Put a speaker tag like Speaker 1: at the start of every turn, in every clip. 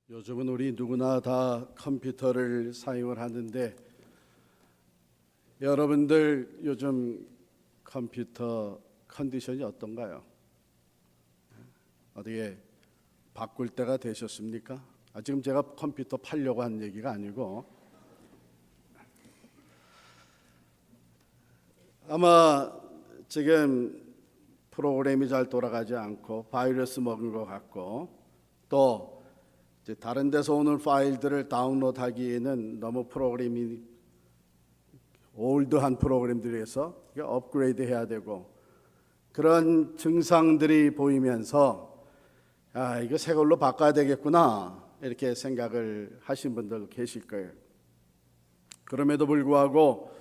Speaker 1: 요즘은 우리 누구나 다 컴퓨터를 사용을 하는데 여러분들 요즘 컴퓨터 컨디션이 어떤가요? 어떻게 바꿀 때가 되셨습니까? 지금 제가 컴퓨터 팔려고 하는 얘기가 아니고 아마 지금 프로그램이 잘 돌아가지 않고 바이러스 먹은 것 같고 또 다른 데서 오는 파일들을 다운로드하기에는 너무 프로그램이 올드한 프로그램들에서 업그레이드 해야 되고 그런 증상들이 보이면서 이거 새 걸로 바꿔야 되겠구나 이렇게 생각을 하신 분들 계실 거예요. 그럼에도 불구하고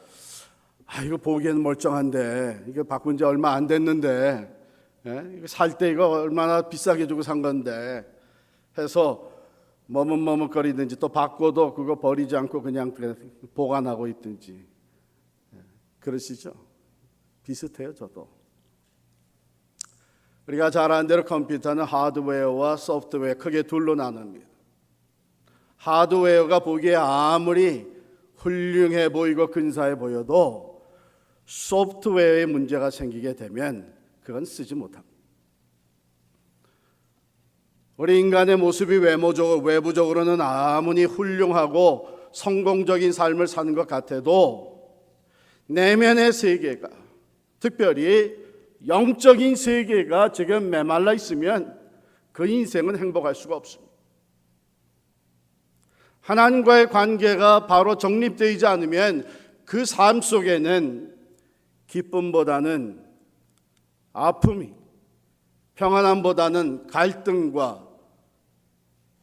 Speaker 1: 이거 보기에는 멀쩡한데 이거 바꾼 지 얼마 안 됐는데 이거 살 때 이거 얼마나 비싸게 주고 산 건데 해서 머뭇머뭇거리든지 또 바꿔도 그거 버리지 않고 그냥 보관하고 있든지 그러시죠? 비슷해요. 저도. 우리가 잘 아는 대로 컴퓨터는 하드웨어와 소프트웨어 크게 둘로 나눕니다. 하드웨어가 보기에 아무리 훌륭해 보이고 근사해 보여도 소프트웨어에 문제가 생기게 되면 그건 쓰지 못합니다. 우리 인간의 모습이 외부적으로는 아무리 훌륭하고 성공적인 삶을 사는 것 같아도 내면의 세계가, 특별히 영적인 세계가 지금 메말라 있으면 그 인생은 행복할 수가 없습니다. 하나님과의 관계가 바로 정립되지 않으면 그 삶 속에는 기쁨보다는 아픔이, 평안함보다는 갈등과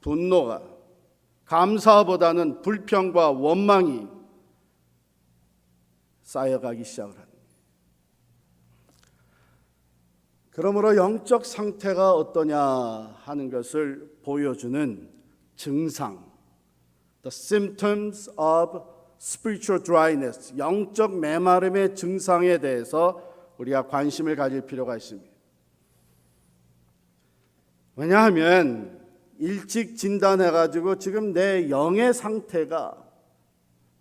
Speaker 1: 분노가, 감사보다는 불평과 원망이 쌓여가기 시작을 합니다. 그러므로 영적 상태가 어떠냐 하는 것을 보여주는 증상, The symptoms of spiritual dryness, 영적 메마름의 증상에 대해서 우리가 관심을 가질 필요가 있습니다. 왜냐하면 일찍 진단해가지고 지금 내 영의 상태가,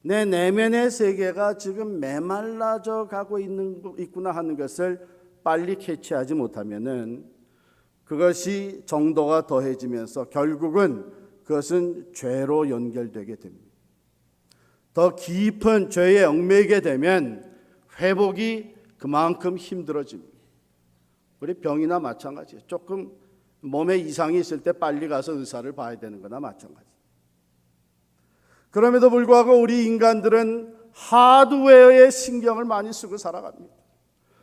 Speaker 1: 내 내면의 세계가 지금 메말라져 가고 있구나 하는 것을 빨리 캐치하지 못하면은 그것이 정도가 더해지면서 결국은 그것은 죄로 연결되게 됩니다. 더 깊은 죄에 얽매이게 되면 회복이 그만큼 힘들어집니다. 우리 병이나 마찬가지예요. 조금 몸에 이상이 있을 때 빨리 가서 의사를 봐야 되는 거나 마찬가지. 그럼에도 불구하고 우리 인간들은 하드웨어에 신경을 많이 쓰고 살아갑니다.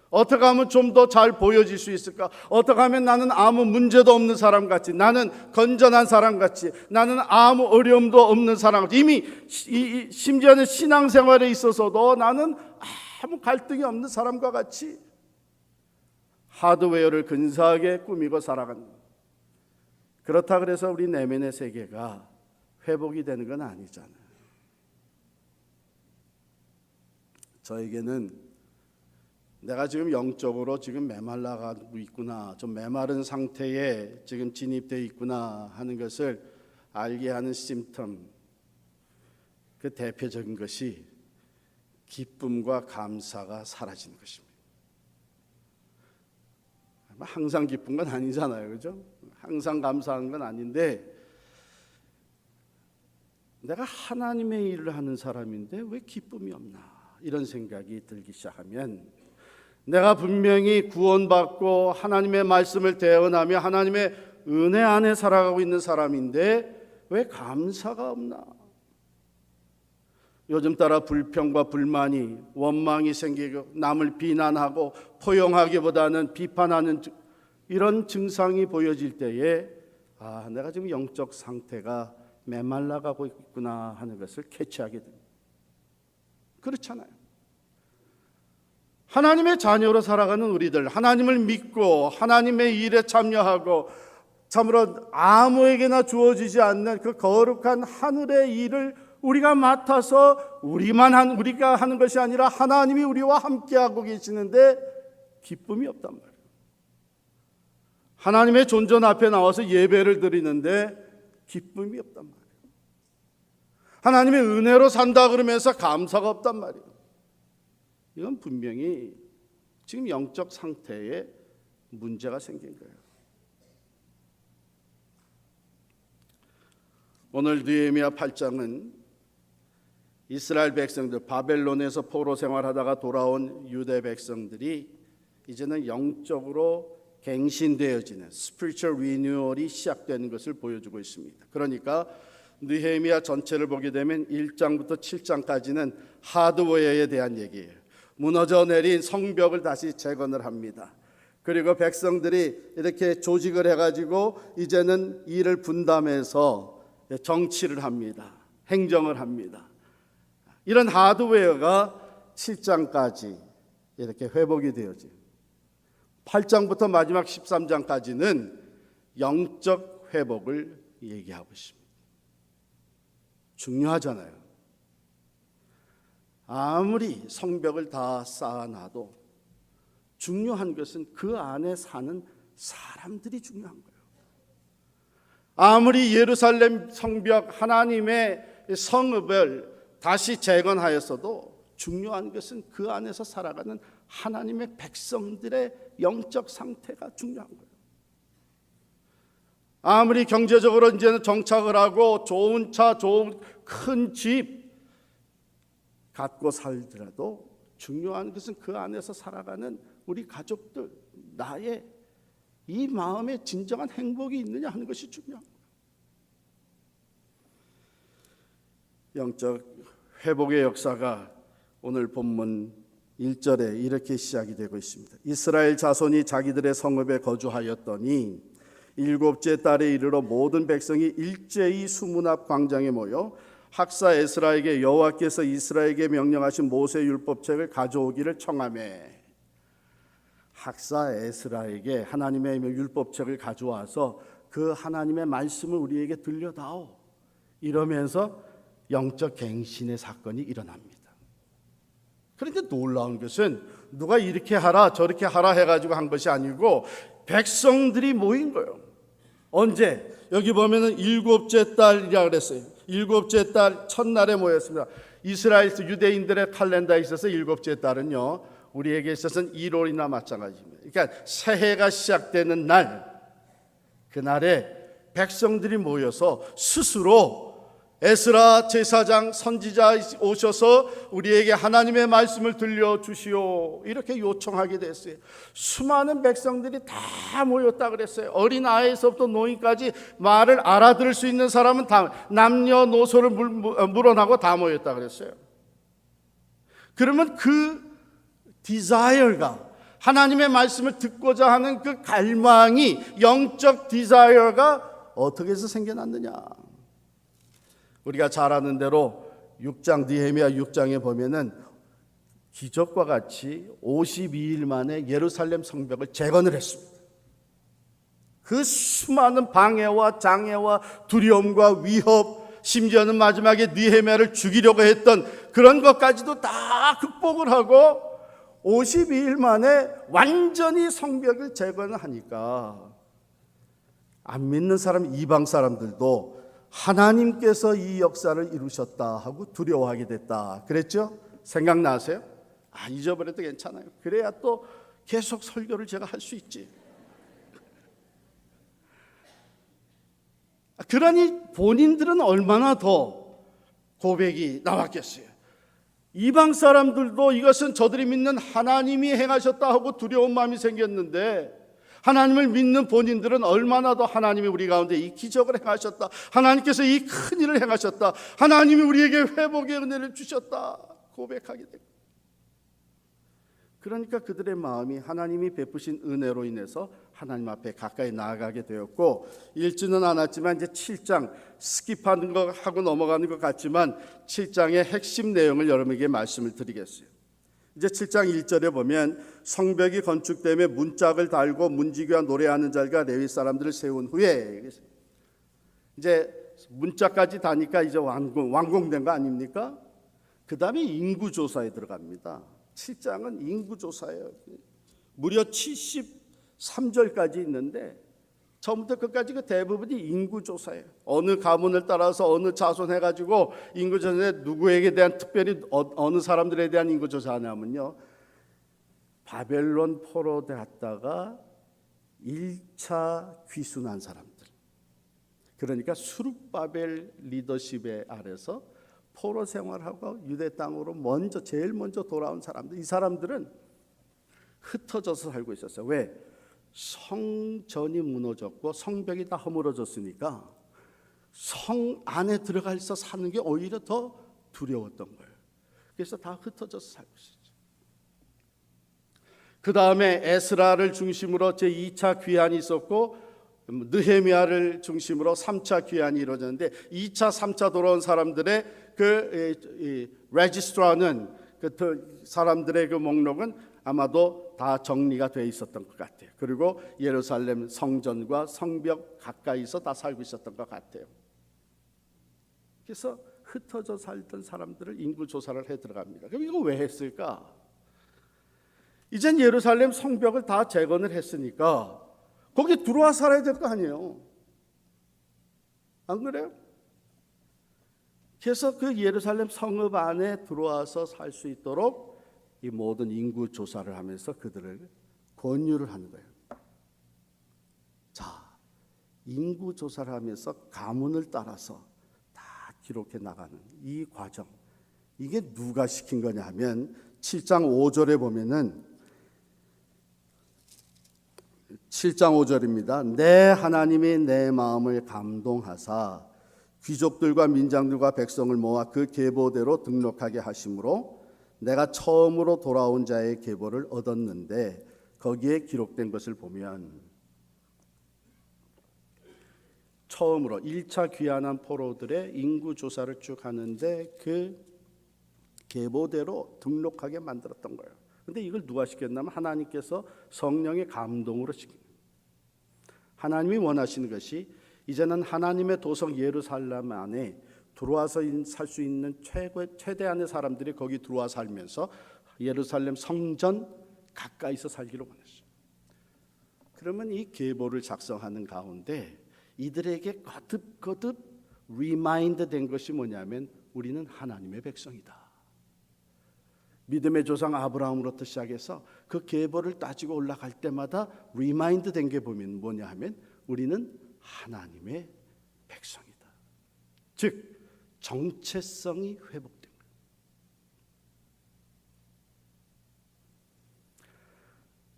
Speaker 1: 어떻게 하면 좀 더 잘 보여질 수 있을까? 어떻게 하면 나는 아무 문제도 없는 사람 같이, 나는 건전한 사람 같이, 나는 아무 어려움도 없는 사람 같이, 이미 심지어는 신앙생활에 있어서도 나는 아무 갈등이 없는 사람과 같이 하드웨어를 근사하게 꾸미고 살아갑니다. 그렇다 그래서 우리 내면의 세계가 회복이 되는 건 아니잖아요. 저에게는 내가 지금 영적으로 지금 메말라가고 있구나, 좀 메마른 상태에 지금 진입되어 있구나 하는 것을 알게 하는 심텀, 그 대표적인 것이 기쁨과 감사가 사라지는 것입니다. 항상 기쁜 건 아니잖아요, 그죠? 항상 감사한 건 아닌데 내가 하나님의 일을 하는 사람인데 왜 기쁨이 없나 이런 생각이 들기 시작하면 내가 분명히 구원받고 하나님의 말씀을 대언하며 하나님의 은혜 안에 살아가고 있는 사람인데 왜 감사가 없나? 요즘 따라 불평과 불만이, 원망이 생기고 남을 비난하고 포용하기보다는 비판하는 이런 증상이 보여질 때에 내가 지금 영적 상태가 메말라가고 있구나 하는 것을 캐치하게 됩니다. 그렇잖아요. 하나님의 자녀로 살아가는 우리들, 하나님을 믿고 하나님의 일에 참여하고 참으로 아무에게나 주어지지 않는 그 거룩한 하늘의 일을 우리가 맡아서 우리가 하는 것이 아니라 하나님이 우리와 함께하고 계시는데 기쁨이 없단 말이에요. 하나님의 존전 앞에 나와서 예배를 드리는데 기쁨이 없단 말이에요. 하나님의 은혜로 산다 그러면서 감사가 없단 말이에요. 이건 분명히 지금 영적 상태에 문제가 생긴 거예요. 오늘 느헤미야 8장은 이스라엘 백성들, 바벨론에서 포로 생활하다가 돌아온 유대 백성들이 이제는 영적으로 갱신되어지는 spiritual renewal이 시작되는 것을 보여주고 있습니다. 그러니까 느헤미야 전체를 보게 되면 1장부터 7장까지는 하드웨어에 대한 얘기예요. 무너져 내린 성벽을 다시 재건을 합니다. 그리고 백성들이 이렇게 조직을 해가지고 이제는 일을 분담해서 정치를 합니다. 행정을 합니다. 이런 하드웨어가 7장까지 이렇게 회복이 되어져요. 8장부터 마지막 13장까지는 영적 회복을 얘기하고 있습니다. 중요하잖아요. 아무리 성벽을 다 쌓아놔도 중요한 것은 그 안에 사는 사람들이 중요한 거예요. 아무리 예루살렘 성벽 하나님의 성읍을 다시 재건하였어도 중요한 것은 그 안에서 살아가는 하나님의 백성들의 영적 상태가 중요한 거예요. 아무리 경제적으로 이제는 정착을 하고 좋은 차, 좋은 큰 집 갖고 살더라도 중요한 것은 그 안에서 살아가는 우리 가족들, 나의 이 마음에 진정한 행복이 있느냐 하는 것이 중요한 거예요. 영적 회복의 역사가 오늘 본문 1절에 이렇게 시작이 되고 있습니다. 이스라엘 자손이 자기들의 성읍에 거주하였더니 일곱째 달에 이르러 모든 백성이 일제히 수문 앞 광장에 모여 학사 에스라에게 여호와께서 이스라엘에게 명령하신 모세 율법책을 가져오기를 청하매. 학사 에스라에게 하나님의 율법책을 가져와서 그 하나님의 말씀을 우리에게 들려다오, 이러면서 영적 갱신의 사건이 일어납니다. 그런데 놀라운 것은 누가 이렇게 하라 저렇게 하라 해가지고 한 것이 아니고 백성들이 모인 거예요. 언제? 여기 보면은 일곱째 달이라 그랬어요. 일곱째 달 첫날에 모였습니다. 이스라엘 유대인들의 칼렌더에 있어서 일곱째 달은요, 우리에게 있어서는 1월이나 마찬가지입니다. 그러니까 새해가 시작되는 날, 그날에 백성들이 모여서 스스로 에스라 제사장 선지자 오셔서 우리에게 하나님의 말씀을 들려주시오, 이렇게 요청하게 됐어요. 수많은 백성들이 다 모였다 그랬어요. 어린아이에서부터 노인까지 말을 알아들을 수 있는 사람은 다, 남녀노소를 물어나고 다 모였다 그랬어요. 그러면 그 디자이어가, 하나님의 말씀을 듣고자 하는 그 갈망이, 영적 디자이어가 어떻게 해서 생겨났느냐. 우리가 잘 아는 대로 6장, 느헤미야 6장에 보면은 기적과 같이 52일 만에 예루살렘 성벽을 재건을 했습니다. 그 수많은 방해와 장애와 두려움과 위협, 심지어는 마지막에 느헤미야를 죽이려고 했던 그런 것까지도 다 극복을 하고 52일 만에 완전히 성벽을 재건을 하니까 안 믿는 사람, 이방 사람들도 하나님께서 이 역사를 이루셨다 하고 두려워하게 됐다 그랬죠? 생각나세요? 잊어버려도 괜찮아요. 그래야 또 계속 설교를 제가 할 수 있지. 그러니 본인들은 얼마나 더 고백이 나왔겠어요. 이방 사람들도 이것은 저들이 믿는 하나님이 행하셨다 하고 두려운 마음이 생겼는데, 하나님을 믿는 본인들은 얼마나 더 하나님이 우리 가운데 이 기적을 행하셨다, 하나님께서 이 큰 일을 행하셨다, 하나님이 우리에게 회복의 은혜를 주셨다 고백하게 됩니다. 그러니까 그들의 마음이 하나님이 베푸신 은혜로 인해서 하나님 앞에 가까이 나아가게 되었고, 읽지는 않았지만 이제 7장 스킵하는 거 하고 넘어가는 것 같지만 7장의 핵심 내용을 여러분에게 말씀을 드리겠어요. 이제 7장 1절에 보면 성벽이 건축되며 문짝을 달고 문지기와 노래하는 자가 레위 사람들을 세운 후에, 이제 문짝까지 다니까 이제 완공된 거 아닙니까? 그 다음에 인구조사에 들어갑니다. 7장은 인구조사예요. 무려 73절까지 있는데 처음부터 끝까지 그 대부분이 인구조사예요. 어느 가문을 따라서 어느 자손 해가지고 인구조사에 누구에게 대한 특별히 어느 사람들에 대한 인구조사 하냐면요, 바벨론 포로되었다가 1차 귀순한 사람들, 그러니까 수룹바벨 리더십의 아래서 포로 생활하고 유대 땅으로 제일 먼저 돌아온 사람들, 이 사람들은 흩어져서 살고 있었어요. 왜? 성전이 무너졌고 성벽이 다 허물어졌으니까 성 안에 들어가서 사는 게 오히려 더 두려웠던 거예요. 그래서 다 흩어져서 살고 있었죠. 그 다음에 에스라를 중심으로 제2차 귀환이 있었고, 느헤미야를 중심으로 3차 귀환이 이루어졌는데, 2차, 3차 돌아온 사람들의 레지스트라는 그 사람들의 그 목록은 아마도 다 정리가 돼 있었던 것 같아요. 그리고 예루살렘 성전과 성벽 가까이서 다 살고 있었던 것 같아요. 그래서 흩어져 살던 사람들을 인구 조사를 해 들어갑니다. 그럼 이거 왜 했을까? 이젠 예루살렘 성벽을 다 재건을 했으니까 거기 들어와 살아야 될 거 아니에요. 안 그래요? 그래서 그 예루살렘 성읍 안에 들어와서 살 수 있도록 이 모든 인구 조사를 하면서 그들을 권유를 하는 거예요. 자, 인구 조사를 하면서 가문을 따라서 다 기록해 나가는 이 과정, 이게 누가 시킨 거냐 하면 7장 5절에 보면은 7장 5절입니다. 내 하나님이 내 마음을 감동하사 귀족들과 민장들과 백성을 모아 그 계보대로 등록하게 하심으로 내가 처음으로 돌아온 자의 계보를 얻었는데, 거기에 기록된 것을 보면 처음으로 1차 귀환한 포로들의 인구 조사를 쭉 하는데 그 계보대로 등록하게 만들었던 거예요. 근데 이걸 누가 시켰냐면 하나님께서 성령의 감동으로 시킵니다. 하나님이 원하시는 것이 이제는 하나님의 도성 예루살렘 안에 들어와서 살 수 있는 최대한의 사람들이 거기 들어와 살면서 예루살렘 성전 가까이서 살기로 원했어요. 그러면 이 계보를 작성하는 가운데 이들에게 거듭 리마인드 된 것이 뭐냐면 우리는 하나님의 백성이다. 믿음의 조상 아브라함으로부터 시작해서 그 계보를 따지고 올라갈 때마다 리마인드 된 게 보면 뭐냐 하면 우리는 하나님의 백성이다. 즉 정체성이 회복된 거예요.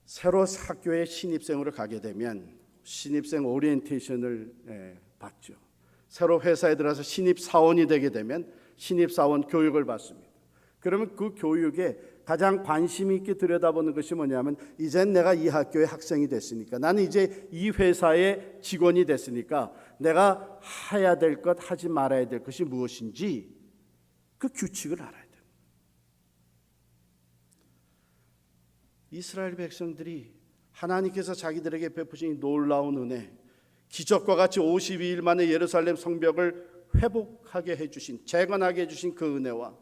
Speaker 1: 새로 학교에 신입생으로 가게 되면 신입생 오리엔테이션을 받죠. 새로 회사에 들어가서 신입사원이 되게 되면 신입사원 교육을 받습니다. 그러면 그 교육에 가장 관심 있게 들여다보는 것이 뭐냐면 이젠 내가 이 학교의 학생이 됐으니까, 나는 이제 이 회사의 직원이 됐으니까 내가 해야 될 것, 하지 말아야 될 것이 무엇인지 그 규칙을 알아야 돼요. 이스라엘 백성들이 하나님께서 자기들에게 베푸신 놀라운 은혜, 기적과 같이 52일 만에 예루살렘 성벽을 회복하게 해주신, 재건하게 해주신 그 은혜와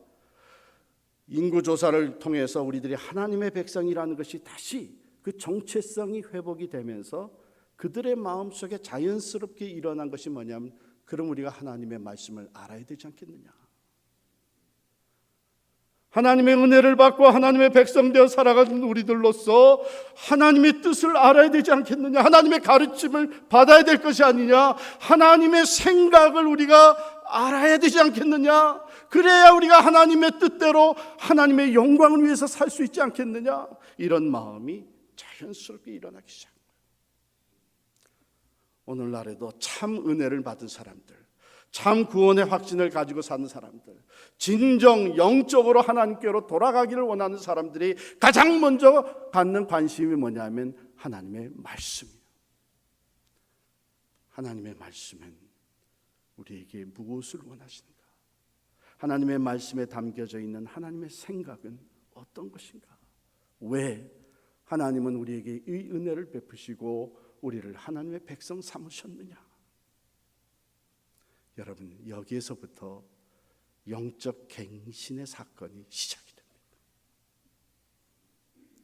Speaker 1: 인구조사를 통해서 우리들이 하나님의 백성이라는 것이 다시 그 정체성이 회복이 되면서 그들의 마음속에 자연스럽게 일어난 것이 뭐냐면, 그럼 우리가 하나님의 말씀을 알아야 되지 않겠느냐. 하나님의 은혜를 받고 하나님의 백성 되어 살아가는 우리들로서 하나님의 뜻을 알아야 되지 않겠느냐. 하나님의 가르침을 받아야 될 것이 아니냐. 하나님의 생각을 우리가 알아야 되지 않겠느냐. 그래야 우리가 하나님의 뜻대로 하나님의 영광을 위해서 살 수 있지 않겠느냐. 이런 마음이 자연스럽게 일어나기 시작합니다. 오늘날에도 참 은혜를 받은 사람들, 참 구원의 확신을 가지고 사는 사람들, 진정 영적으로 하나님께로 돌아가기를 원하는 사람들이 가장 먼저 갖는 관심이 뭐냐면 하나님의 말씀이에요. 하나님의 말씀은 우리에게 무엇을 원하시는가? 하나님의 말씀에 담겨져 있는 하나님의 생각은 어떤 것인가? 왜 하나님은 우리에게 이 은혜를 베푸시고 우리를 하나님의 백성 삼으셨느냐? 여러분, 여기에서부터 영적 갱신의 사건이 시작이 됩니다.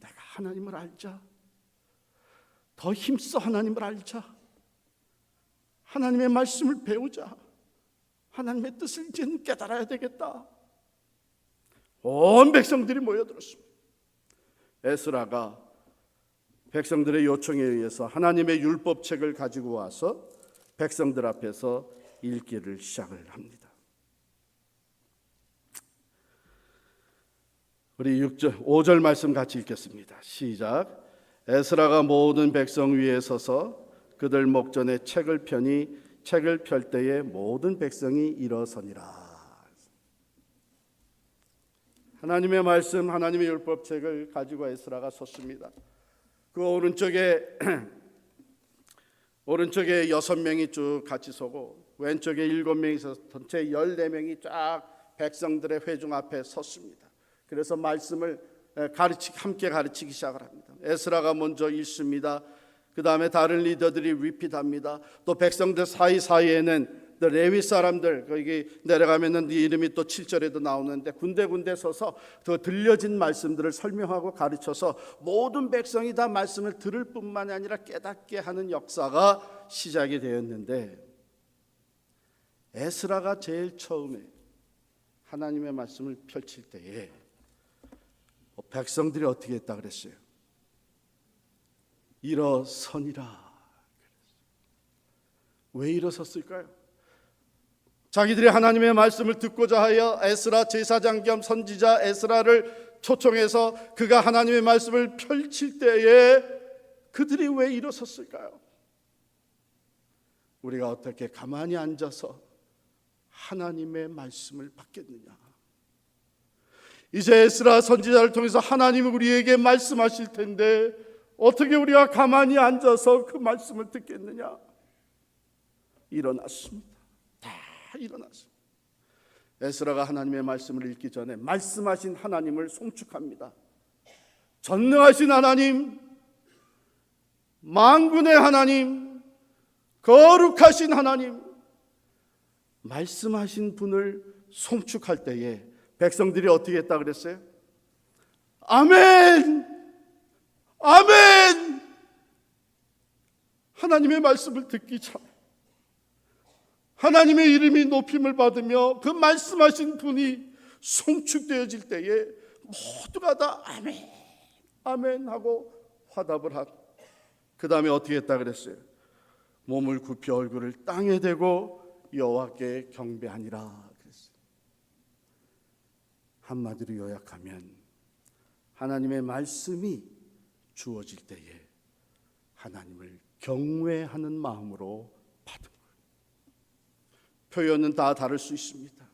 Speaker 1: 내가 하나님을 알자, 더 힘써 하나님을 알자, 하나님의 말씀을 배우자. 하나님의 뜻을 이제는 깨달아야 되겠다. 온 백성들이 모여들었습니다. 에스라가 백성들의 요청에 의해서 하나님의 율법책을 가지고 와서 백성들 앞에서 읽기를 시작을 합니다. 우리 5절 말씀 같이 읽겠습니다. 시작. 에스라가 모든 백성 위에 서서 그들 목전에 책을 펴니 책을 펼 때에 모든 백성이 일어서니라. 하나님의 말씀, 하나님의 율법책을 가지고 에스라가 섰습니다. 그 오른쪽에 6명이 쭉 같이 서고 왼쪽에 7명이 서서 전체 14명이 쫙 백성들의 회중 앞에 섰습니다. 그래서 말씀을 함께 가르치기 시작을 합니다. 에스라가 먼저 읽습니다. 그 다음에 다른 리더들이 리핏합니다. 또 백성들 사이사이에는 레위 사람들, 거기 내려가면은 네 이름이 또 7절에도 나오는데 군데군데 서서 더 들려진 말씀들을 설명하고 가르쳐서 모든 백성이 다 말씀을 들을 뿐만 아니라 깨닫게 하는 역사가 시작이 되었는데, 에스라가 제일 처음에 하나님의 말씀을 펼칠 때에 백성들이 어떻게 했다 그랬어요? 일어서니라. 왜 일어섰을까요? 자기들이 하나님의 말씀을 듣고자 하여 에스라 제사장 겸 선지자 에스라를 초청해서 그가 하나님의 말씀을 펼칠 때에 그들이 왜 일어섰을까요? 우리가 어떻게 가만히 앉아서 하나님의 말씀을 받겠느냐? 이제 에스라 선지자를 통해서 하나님은 우리에게 말씀하실 텐데 어떻게 우리가 가만히 앉아서 그 말씀을 듣겠느냐? 일어났습니다. 다 일어났습니다. 에스라가 하나님의 말씀을 읽기 전에 말씀하신 하나님을 송축합니다. 전능하신 하나님, 만군의 하나님, 거룩하신 하나님, 말씀하신 분을 송축할 때에 백성들이 어떻게 했다 그랬어요? 아멘! 아멘! 하나님의 말씀을 듣기 전 하나님의 이름이 높임을 받으며 그 말씀하신 분이 송축되어질 때에 모두가 다 아멘, 아멘 하고 화답을 하고 그 다음에 어떻게 했다 그랬어요? 몸을 굽혀 얼굴을 땅에 대고 여호와께 경배하니라 그랬어요. 한마디로 요약하면 하나님의 말씀이 주어질 때에 하나님을 경외하는 마음으로 받은 거예요. 표현은 다 다를 수 있습니다.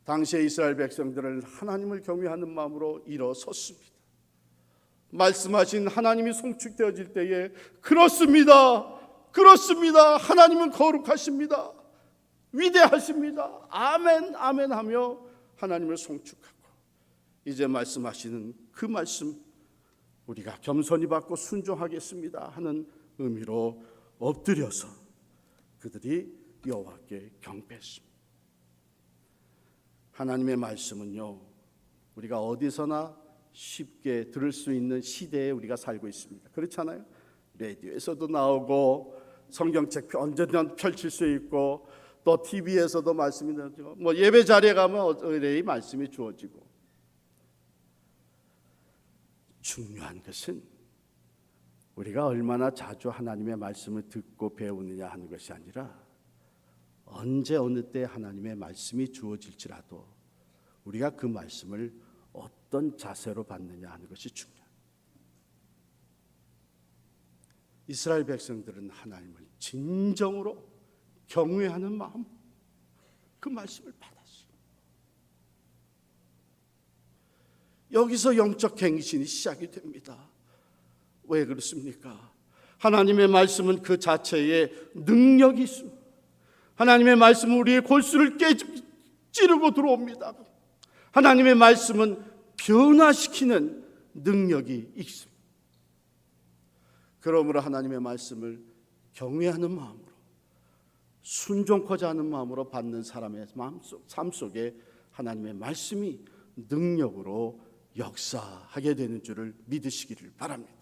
Speaker 1: 당시의 이스라엘 백성들은 하나님을 경외하는 마음으로 일어섰습니다. 말씀하신 하나님이 송축되어질 때에 그렇습니다. 그렇습니다. 하나님은 거룩하십니다. 위대하십니다. 아멘, 아멘 하며 하나님을 송축하고 이제 말씀하시는 그 말씀 우리가 겸손히 받고 순종하겠습니다 하는 의미로 엎드려서 그들이 여호와께 경배했습니다. 하나님의 말씀은요, 우리가 어디서나 쉽게 들을 수 있는 시대에 우리가 살고 있습니다. 그렇잖아요? 라디오에서도 나오고 성경책 언제든 펼칠 수 있고 또 TV에서도 말씀이 나오고 뭐 예배 자리에 가면 의뢰의 말씀이 주어지고, 중요한 것은 우리가 얼마나 자주 하나님의 말씀을 듣고 배우느냐 하는 것이 아니라 언제 어느 때 하나님의 말씀이 주어질지라도 우리가 그 말씀을 어떤 자세로 받느냐 하는 것이 중요합니다. 이스라엘 백성들은 하나님을 진정으로 경외하는 마음 그 말씀을 받았어요. 여기서 영적 갱신이 시작이 됩니다. 왜 그렇습니까? 하나님의 말씀은 그 자체에 능력이 있습니다. 하나님의 말씀은 우리의 골수를 찌르고 들어옵니다. 하나님의 말씀은 변화시키는 능력이 있습니다. 그러므로 하나님의 말씀을 경외하는 마음으로 순종코자 하는 마음으로 받는 사람의 삶 속에 하나님의 말씀이 능력으로 역사하게 되는 줄을 믿으시기를 바랍니다.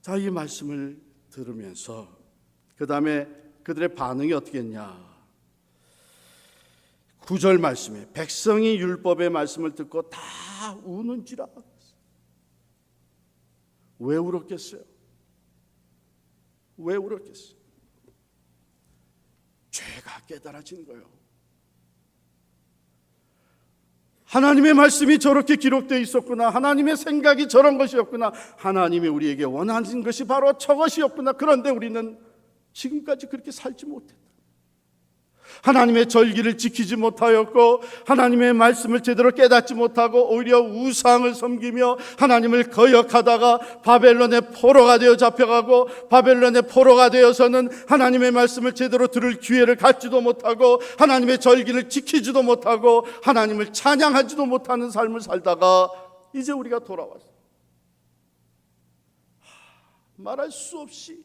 Speaker 1: 자, 이 말씀을 들으면서 그 다음에 그들의 반응이 어떻게 했냐. 9절 말씀에 백성이 율법의 말씀을 듣고 다 우는지라. 왜 울었겠어요? 왜 울었겠어요? 죄가 깨달아진 거예요. 하나님의 말씀이 저렇게 기록되어 있었구나. 하나님의 생각이 저런 것이었구나. 하나님이 우리에게 원하는 것이 바로 저것이었구나. 그런데 우리는 지금까지 그렇게 살지 못했다. 하나님의 절기를 지키지 못하였고 하나님의 말씀을 제대로 깨닫지 못하고 오히려 우상을 섬기며 하나님을 거역하다가 바벨론의 포로가 되어 잡혀가고 바벨론의 포로가 되어서는 하나님의 말씀을 제대로 들을 기회를 갖지도 못하고 하나님의 절기를 지키지도 못하고 하나님을 찬양하지도 못하는 삶을 살다가 이제 우리가 돌아왔어요. 말할 수 없이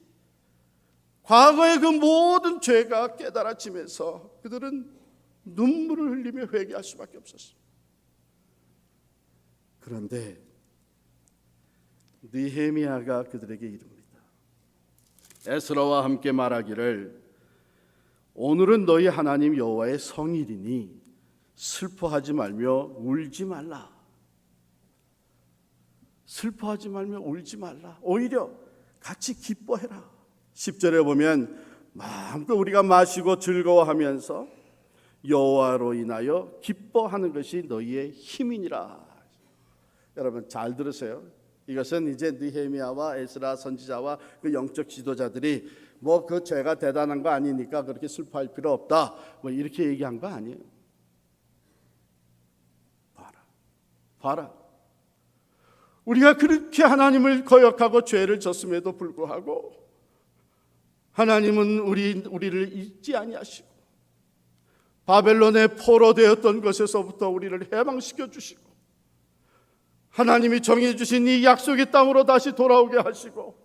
Speaker 1: 과거의 그 모든 죄가 깨달아지면서 그들은 눈물을 흘리며 회개할 수밖에 없었습니다. 그런데 느헤미야가 그들에게 이릅니다. 에스라와 함께 말하기를 오늘은 너희 하나님 여호와의 성일이니 슬퍼하지 말며 울지 말라. 슬퍼하지 말며 울지 말라. 오히려 같이 기뻐해라. 10절에 보면 마음껏 우리가 마시고 즐거워하면서 여호와로 인하여 기뻐하는 것이 너희의 힘이니라. 여러분 잘 들으세요. 이것은 이제 느헤미야와 에스라 선지자와 그 영적 지도자들이 뭐 그 죄가 대단한 거 아니니까 그렇게 슬퍼할 필요 없다 뭐 이렇게 얘기한 거 아니에요. 봐라. 우리가 그렇게 하나님을 거역하고 죄를 졌음에도 불구하고 하나님은 우리를 잊지 아니하시고 바벨론의 포로 되었던 것에서부터 우리를 해방시켜 주시고 하나님이 정해 주신 이 약속의 땅으로 다시 돌아오게 하시고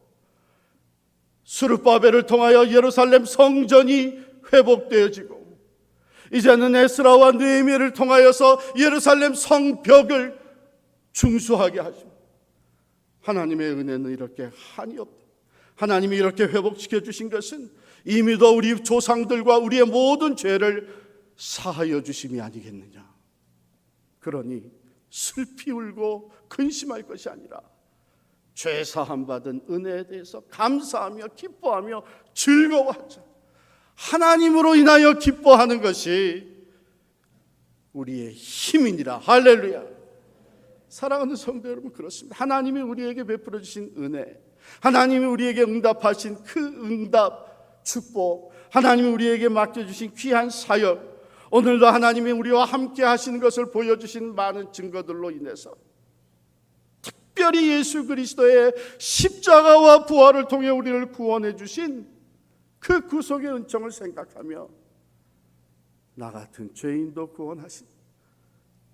Speaker 1: 스룹바벨을 통하여 예루살렘 성전이 회복되어지고 이제는 에스라와 느헤미야를 통하여서 예루살렘 성벽을 중수하게 하시고 하나님의 은혜는 이렇게 한이 없다. 하나님이 이렇게 회복시켜 주신 것은 이미도 우리 조상들과 우리의 모든 죄를 사하여 주심이 아니겠느냐. 그러니 슬피 울고 근심할 것이 아니라 죄 사함 받은 은혜에 대해서 감사하며 기뻐하며 즐거워하자. 하나님으로 인하여 기뻐하는 것이 우리의 힘이니라. 할렐루야. 사랑하는 성도 여러분, 그렇습니다. 하나님이 우리에게 베풀어 주신 은혜, 하나님이 우리에게 응답하신 그 응답, 축복, 하나님이 우리에게 맡겨주신 귀한 사역, 오늘도 하나님이 우리와 함께 하시는 것을 보여주신 많은 증거들로 인해서 특별히 예수 그리스도의 십자가와 부활을 통해 우리를 구원해 주신 그 구속의 은총을 생각하며 나 같은 죄인도 구원하신,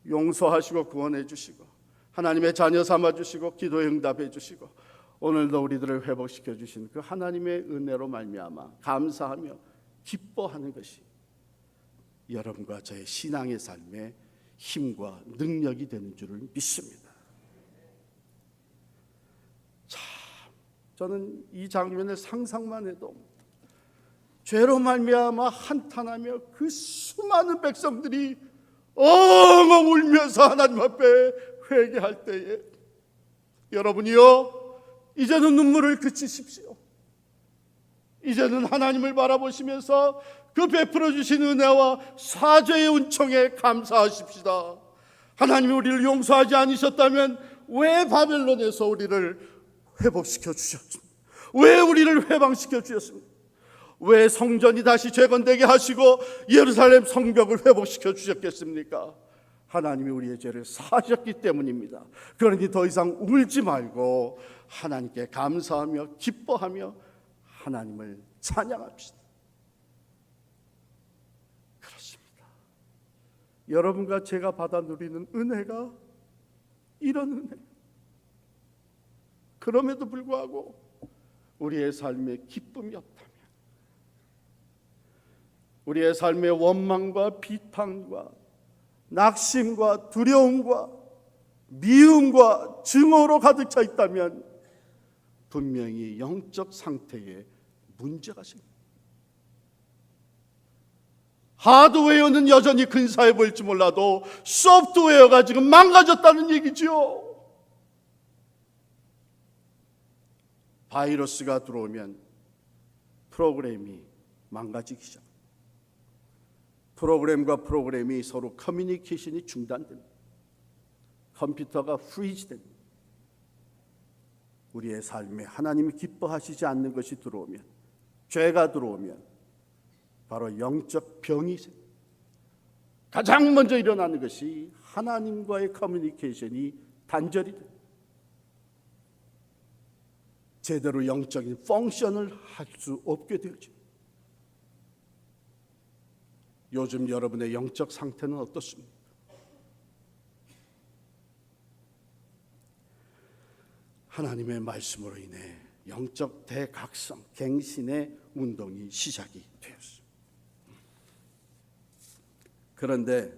Speaker 1: 용서하시고 구원해 주시고 하나님의 자녀 삼아 주시고 기도에 응답해 주시고 오늘도 우리들을 회복시켜 주신 그 하나님의 은혜로 말미암아 감사하며 기뻐하는 것이 여러분과 저의 신앙의 삶의 힘과 능력이 되는 줄을 믿습니다. 참, 저는 이 장면을 상상만 해도 죄로 말미암아 한탄하며 그 수많은 백성들이 엉엉 울면서 하나님 앞에 회개할 때에 여러분이요, 이제는 눈물을 그치십시오. 이제는 하나님을 바라보시면서 그 베풀어 주신 은혜와 사죄의 은총에 감사하십시다. 하나님이 우리를 용서하지 않으셨다면 왜 바벨론에서 우리를 회복시켜 주셨습니까? 왜 우리를 회방시켜 주셨습니까? 왜 성전이 다시 재건되게 하시고 예루살렘 성벽을 회복시켜 주셨겠습니까? 하나님이 우리의 죄를 사하셨기 때문입니다. 그러니 더 이상 울지 말고 하나님께 감사하며 기뻐하며 하나님을 찬양합시다. 그렇습니다. 여러분과 제가 받아 누리는 은혜가 이런 은혜. 그럼에도 불구하고 우리의 삶에 기쁨이 없다면, 우리의 삶의 원망과 비판과 낙심과 두려움과 미움과 증오로 가득 차 있다면 분명히 영적 상태에 문제가 생깁니다. 하드웨어는 여전히 근사해 보일지 몰라도 소프트웨어가 지금 망가졌다는 얘기지요. 바이러스가 들어오면 프로그램이 망가지기 시작합니다. 프로그램과 프로그램이 서로 커뮤니케이션이 중단됩니다. 컴퓨터가 프리즈됩니다. 우리의 삶에 하나님이 기뻐하시지 않는 것이 들어오면, 죄가 들어오면 바로 영적 병이 생깁니다. 가장 먼저 일어나는 것이 하나님과의 커뮤니케이션이 단절이 됩니다. 제대로 영적인 펑션을 할 수 없게 되어집니다. 요즘 여러분의 영적 상태는 어떻습니까? 하나님의 말씀으로 인해 영적 대각성, 갱신의 운동이 시작이 되었습니다. 그런데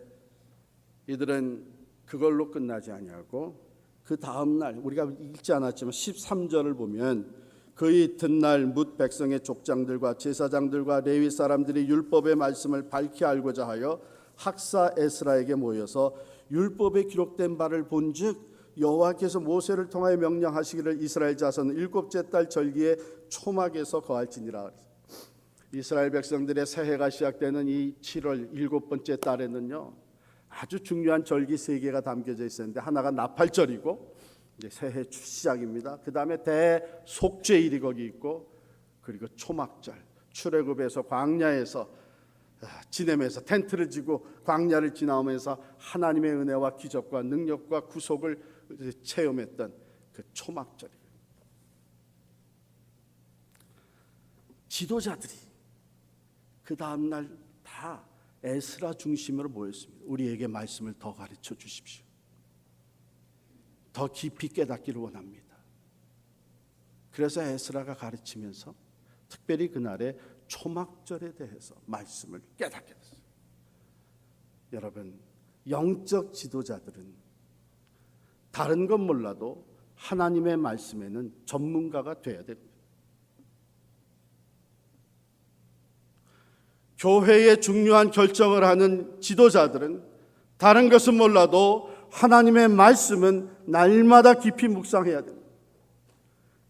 Speaker 1: 이들은 그걸로 끝나지 아니하고 그 다음 날, 우리가 읽지 않았지만 13절을 보면 그 이튿날 뭇 백성의 족장들과 제사장들과 레위 사람들이 율법의 말씀을 밝히 알고자 하여 학사 에스라에게 모여서 율법에 기록된 바를 본즉 여호와께서 모세를 통하여 명령하시기를 이스라엘 자손은 일곱째 달 절기에 초막에서 거할지니라. 이스라엘 백성들의 새해가 시작되는 이 7월 일곱 번째 달에는요, 아주 중요한 절기 세 개가 담겨져 있었는데 하나가 나팔절이고 이제 새해 시작입니다. 그 다음에 대속죄일이 거기 있고, 그리고 초막절, 출애굽에서 광야에서 지냄에서 텐트를 지고 광야를 지나오면서 하나님의 은혜와 기적과 능력과 구속을 체험했던 그 초막절이에요. 지도자들이 그 다음 날 다 에스라 중심으로 모였습니다. 우리에게 말씀을 더 가르쳐 주십시오. 더 깊이 깨닫기를 원합니다. 그래서 에스라가 가르치면서 특별히 그날의 초막절에 대해서 말씀을 깨닫게 됐어요. 여러분, 영적 지도자들은 다른 건 몰라도 하나님의 말씀에는 전문가가 돼야 됩니다. 교회의 중요한 결정을 하는 지도자들은 다른 것은 몰라도 하나님의 말씀은 날마다 깊이 묵상해야 됩니다.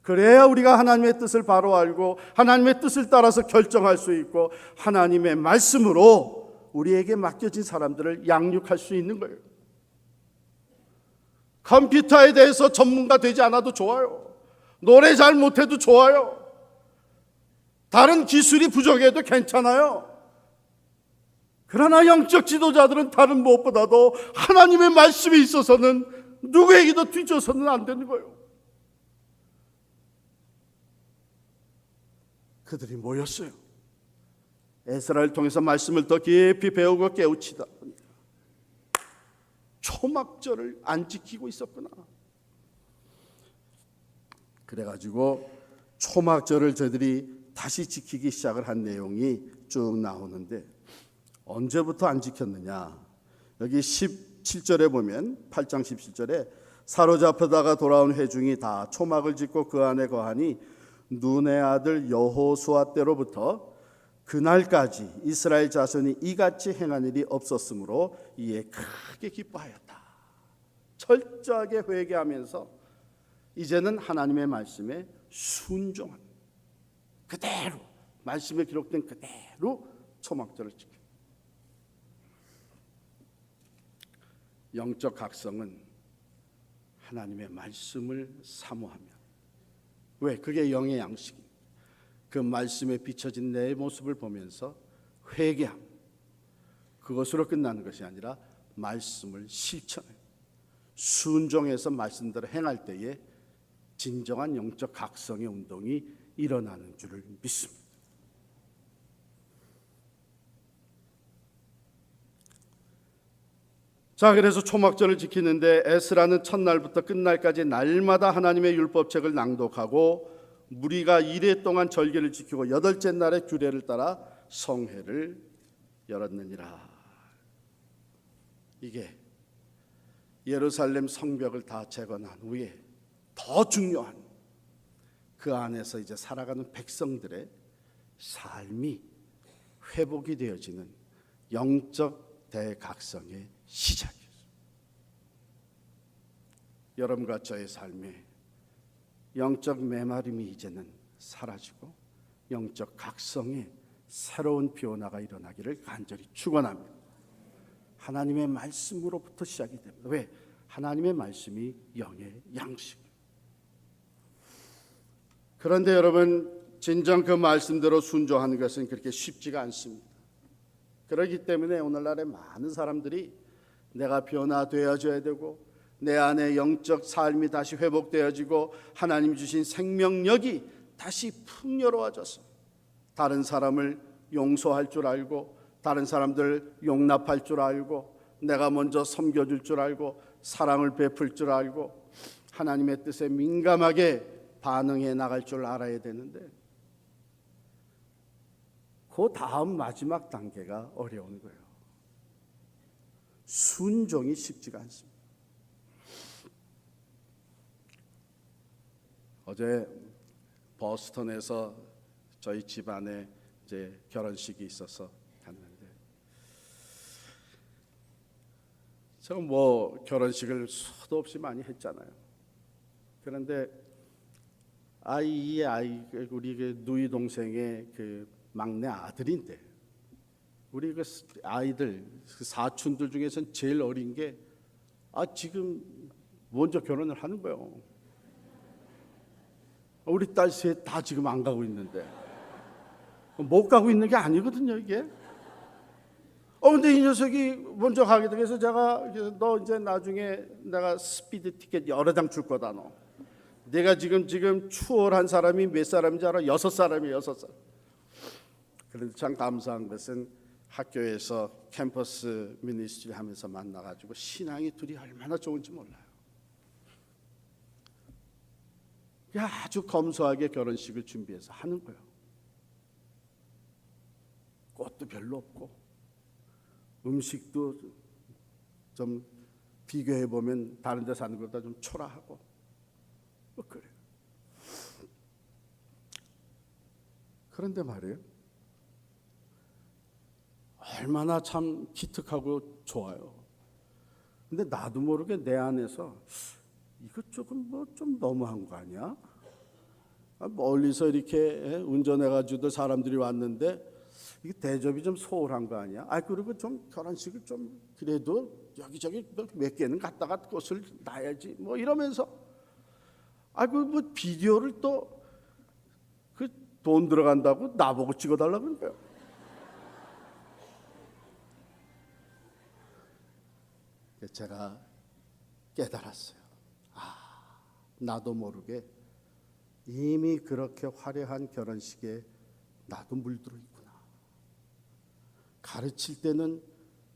Speaker 1: 그래야 우리가 하나님의 뜻을 바로 알고 하나님의 뜻을 따라서 결정할 수 있고 하나님의 말씀으로 우리에게 맡겨진 사람들을 양육할 수 있는 거예요. 컴퓨터에 대해서 전문가 되지 않아도 좋아요. 노래 잘 못해도 좋아요. 다른 기술이 부족해도 괜찮아요. 그러나 영적 지도자들은 다른 무엇보다도 하나님의 말씀에 있어서는 누구에게도 뒤져서는 안 되는 거예요. 그들이 모였어요. 에스라를 통해서 말씀을 더 깊이 배우고 깨우치다 보니까 초막절을 안 지키고 있었구나. 그래가지고 초막절을 저들이 다시 지키기 시작을 한 내용이 쭉 나오는데, 언제부터 안 지켰느냐? 여기 17절에 보면 8장 17절에 사로잡혀다가 돌아온 회중이 다 초막을 짓고 그 안에 거하니 눈의 아들 여호수아 때로부터 그날까지 이스라엘 자손이 이같이 행한 일이 없었으므로 이에 크게 기뻐하였다. 철저하게 회개하면서 이제는 하나님의 말씀에 순종하는, 그대로 말씀에 기록된 그대로 초막절을 지킵니다. 영적 각성은 하나님의 말씀을 사모하며, 왜? 그게 영의 양식입니다. 그 말씀에 비춰진 내 모습을 보면서 회개함, 그것으로 끝나는 것이 아니라 말씀을 실천해요. 순종해서 말씀대로 행할 때에 진정한 영적 각성의 운동이 일어나는 줄을 믿습니다. 자, 그래서 초막절을 지키는데 에스라는 첫날부터 끝날까지 날마다 하나님의 율법책을 낭독하고 무리가 이레 동안 절기를 지키고 여덟째 날에 규례를 따라 성회를 열었느니라. 이게 예루살렘 성벽을 다 재건한 후에 더 중요한 그 안에서 이제 살아가는 백성들의 삶이 회복이 되어지는 영적 대각성의 시작이었어요. 여러분과 저의 삶에 영적 메마름이 이제는 사라지고 영적 각성의 새로운 변화가 일어나기를 간절히 축원합니다. 하나님의 말씀으로부터 시작이 됩니다. 왜? 하나님의 말씀이 영의 양식. 그런데 여러분, 진정 그 말씀대로 순종하는 것은 그렇게 쉽지가 않습니다. 그렇기 때문에 오늘날의 많은 사람들이 내가 변화되어져야 되고 내 안에 영적 삶이 다시 회복되어지고 하나님 주신 생명력이 다시 풍요로워져서 다른 사람을 용서할 줄 알고 다른 사람들 용납할 줄 알고 내가 먼저 섬겨줄 줄 알고 사랑을 베풀 줄 알고 하나님의 뜻에 민감하게 반응해 나갈 줄 알아야 되는데 그 다음 마지막 단계가 어려운 거예요. 순종이 쉽지가 않습니다. 어제 버스턴에서 저희 집안에 이제 결혼식이 있어서 갔는데 제가 뭐 결혼식을 수도 없이 많이 했잖아요. 그런데 우리 그 누이 동생의 그 막내 아들인데 우리 그 아이들 그 사촌들 중에서는 제일 어린 게 지금 먼저 결혼을 하는 거예요. 우리 딸 셋 다 지금 안 가고 있는데 못 가고 있는 게 아니거든요 이게. 근데 이 녀석이 먼저 가게 돼서 제가 너 이제 나중에 내가 스피드 티켓 여러 장 줄 거다 너. 내가 지금 추월한 사람이 몇 사람인지 알아? 6사람이에요. 6사람. 그런데 참 감사한 것은 학교에서 캠퍼스 미니스트리 하면서 만나가지고 신앙이 둘이 얼마나 좋은지 몰라요. 아주 검소하게 결혼식을 준비해서 하는 거예요. 꽃도 별로 없고 음식도 좀 비교해 보면 다른 데 사는 것보다 좀 초라하고 뭐 그래요. 그런데 말이에요, 얼마나 참 기특하고 좋아요. 근데 나도 모르게 내 안에서 이거 조금 뭐 좀 너무한 거 아니야? 멀리서 이렇게 운전해가지고 사람들이 왔는데 이게 대접이 좀 소홀한 거 아니야? 그리고 좀 결혼식을 좀 그래도 여기저기 몇 개는 갖다가 꽃을 놔야지 뭐 이러면서 뭐 비디오를 또 그 돈 들어간다고 나보고 찍어달라고 그런 거예요. 제가 깨달았어요. 나도 모르게 이미 그렇게 화려한 결혼식에 나도 물들어 있구나. 가르칠 때는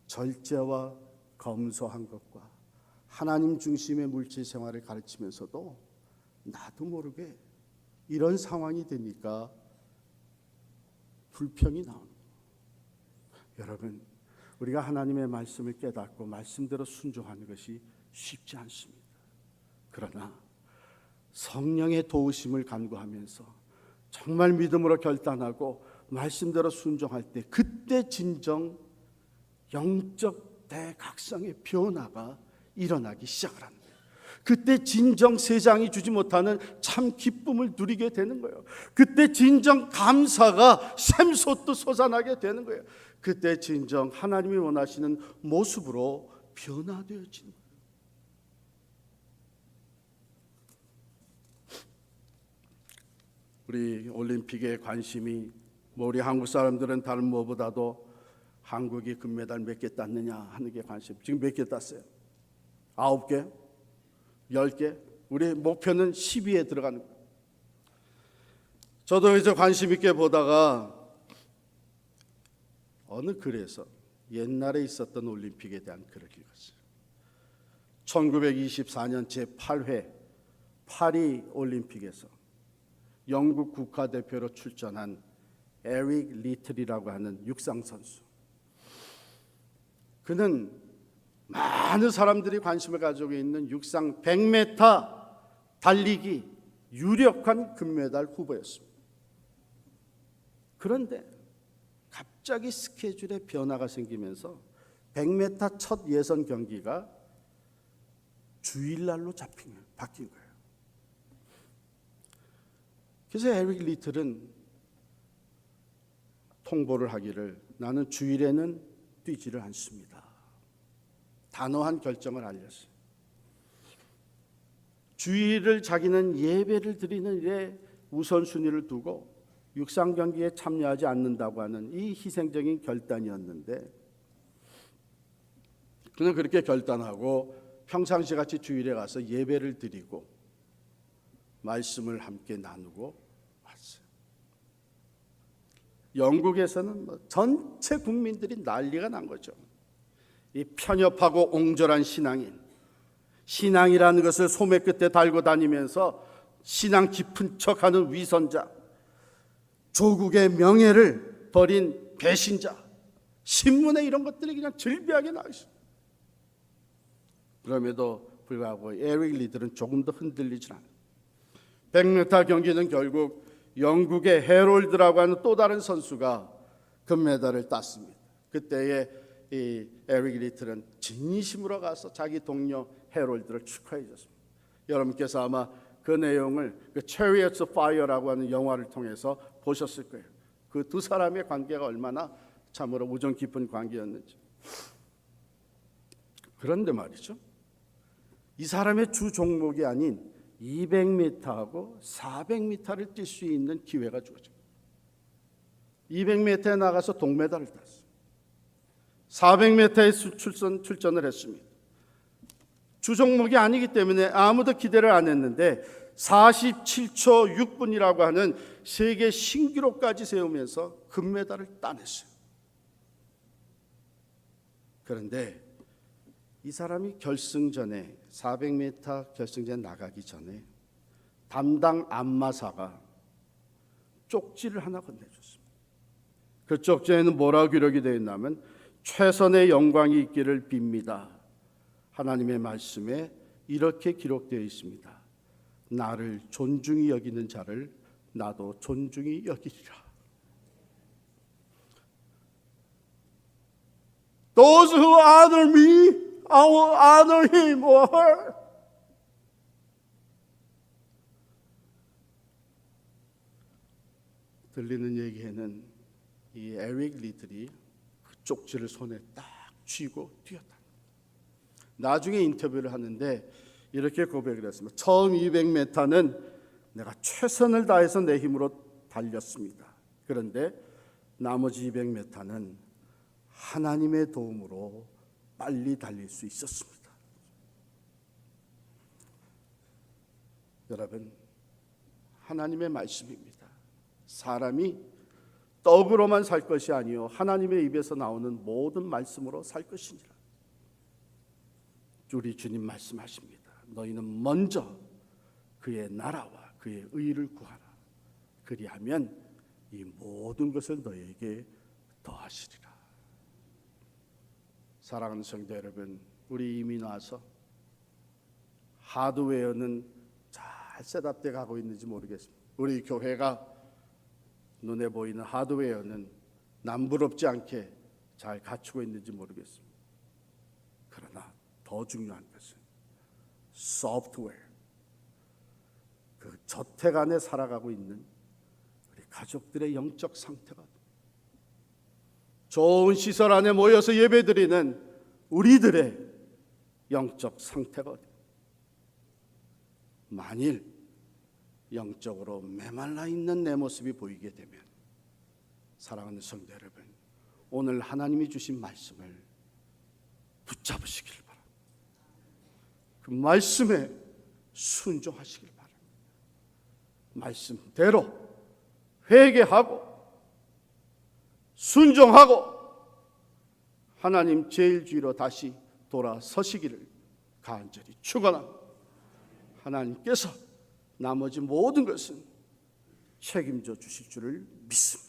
Speaker 1: 절제와 검소한 것과 하나님 중심의 물질 생활을 가르치면서도 나도 모르게 이런 상황이 되니까 불평이 나오는 거예요. 여러분, 우리가 하나님의 말씀을 깨닫고 말씀대로 순종하는 것이 쉽지 않습니다. 그러나 성령의 도우심을 간구하면서 정말 믿음으로 결단하고 말씀대로 순종할 때 그때 진정 영적 대각성의 변화가 일어나기 시작을 합니다. 그때 진정 세상이 주지 못하는 참 기쁨을 누리게 되는 거예요. 그때 진정 감사가 샘솟듯 솟아나게 되는 거예요. 그때 진정 하나님이 원하시는 모습으로 변화되어지는 거예요. 우리 올림픽에 관심이 우리 한국 사람들은 다른 무엇보다도 한국이 금메달 몇 개 땄느냐 하는 게 관심. 지금 몇 개 땄어요? 9개? 10개? 우리 목표는 10위에 들어가는 거예요. 저도 이제 관심 있게 보다가 어느 글에서 옛날에 있었던 올림픽에 대한 글을 읽었어요. 1924년 제8회 파리 올림픽에서 영국 국가대표로 출전한 에릭 리틀이라고 하는 육상 선수. 그는 많은 사람들이 관심을 가지고 있는 육상 100m 달리기 유력한 금메달 후보였습니다. 그런데 갑자기 스케줄에 변화가 생기면서 100m 첫 예선 경기가 주일날로 바뀐 거예요. 그래서 에릭 리틀은 통보를 하기를 나는 주일에는 뛰지를 않습니다. 단호한 결정을 알렸어요. 주일을 자기는 예배를 드리는 일에 우선순위를 두고 육상 경기에 참여하지 않는다고 하는 이 희생적인 결단이었는데 그는 그렇게 결단하고 평상시 같이 주일에 가서 예배를 드리고 말씀을 함께 나누고 왔어요. 영국에서는 전체 국민들이 난리가 난 거죠. 이 편협하고 옹졸한 신앙이라는 것을 소매 끝에 달고 다니면서 신앙 깊은 척하는 위선자, 조국의 명예를 버린 배신자, 신문에 이런 것들이 그냥 즐비하게 나와 있습니다. 그럼에도 불구하고 에릭 리틀은 조금도 흔들리지 않아요. 100m 경기는 결국 영국의 해롤드라고 하는 또 다른 선수가 금메달을 땄습니다. 그때에 이 에릭 리틀은 진심으로 가서 자기 동료 해롤드를 축하해 줬습니다. 여러분께서 아마 그 내용을 그 Chariots of Fire라고 하는 영화를 통해서 보셨을 거예요. 그 두 사람의 관계가 얼마나 참으로 우정 깊은 관계였는지. 그런데 말이죠, 이 사람의 주 종목이 아닌 200m하고 400m를 뛸 수 있는 기회가 주어져요. 200m에 나가서 동메달을 땄어요. 400m에 출전을 했습니다. 주 종목이 아니기 때문에 아무도 기대를 안 했는데 47초 6분이라고 하는 세계 신기록까지 세우면서 금메달을 따냈어요. 그런데 이 사람이 결승전에 400m 결승전에 나가기 전에 담당 안마사가 쪽지를 하나 건네줬습니다. 그 쪽지에는 뭐라고 기록이 되어 있냐면 최선의 영광이 있기를 빕니다. 하나님의 말씀에 이렇게 기록되어 있습니다. 나를 존중히 여기는 자를 나도 존중히 여기리라. Those who honor me, I will honor him or her. 들리는 얘기에는 이 에릭 리틀이 그 쪽지를 손에 딱 쥐고 뛰었다. 나중에 인터뷰를 하는데 이렇게 고백을 했습니다. 처음 200m는 내가 최선을 다해서 내 힘으로 달렸습니다. 그런데 나머지 200m는 하나님의 도움으로 빨리 달릴 수 있었습니다. 여러분, 하나님의 말씀입니다. 사람이 떡으로만 살 것이 아니요 하나님의 입에서 나오는 모든 말씀으로 살 것이니라. 우리 주님 말씀하십니다. 너희는 먼저 그의 나라와 그의 의를 구하라. 그리하면 이 모든 것을 너희에게 더하시리라. 사랑하는 성도 여러분, 우리 이미 나서 하드웨어는 잘 셋업돼 가고 있는지 모르겠습니다. 우리 교회가 눈에 보이는 하드웨어는 남부럽지 않게 잘 갖추고 있는지 모르겠습니다. 그러나 더 중요한 것은 소프트웨어, 그 저택 안에 살아가고 있는 우리 가족들의 영적 상태가, 좋은 시설 안에 모여서 예배드리는 우리들의 영적 상태가, 만일 영적으로 메말라 있는 내 모습이 보이게 되면, 사랑하는 성도 여러분, 오늘 하나님이 주신 말씀을 붙잡으시길 바랍니다. 그 말씀에 순종하시길 바랍니다. 말씀대로 회개하고 순종하고 하나님 제일주의로 다시 돌아서시기를 간절히 축원합니다. 하나님께서 나머지 모든 것은 책임져 주실 줄을 믿습니다.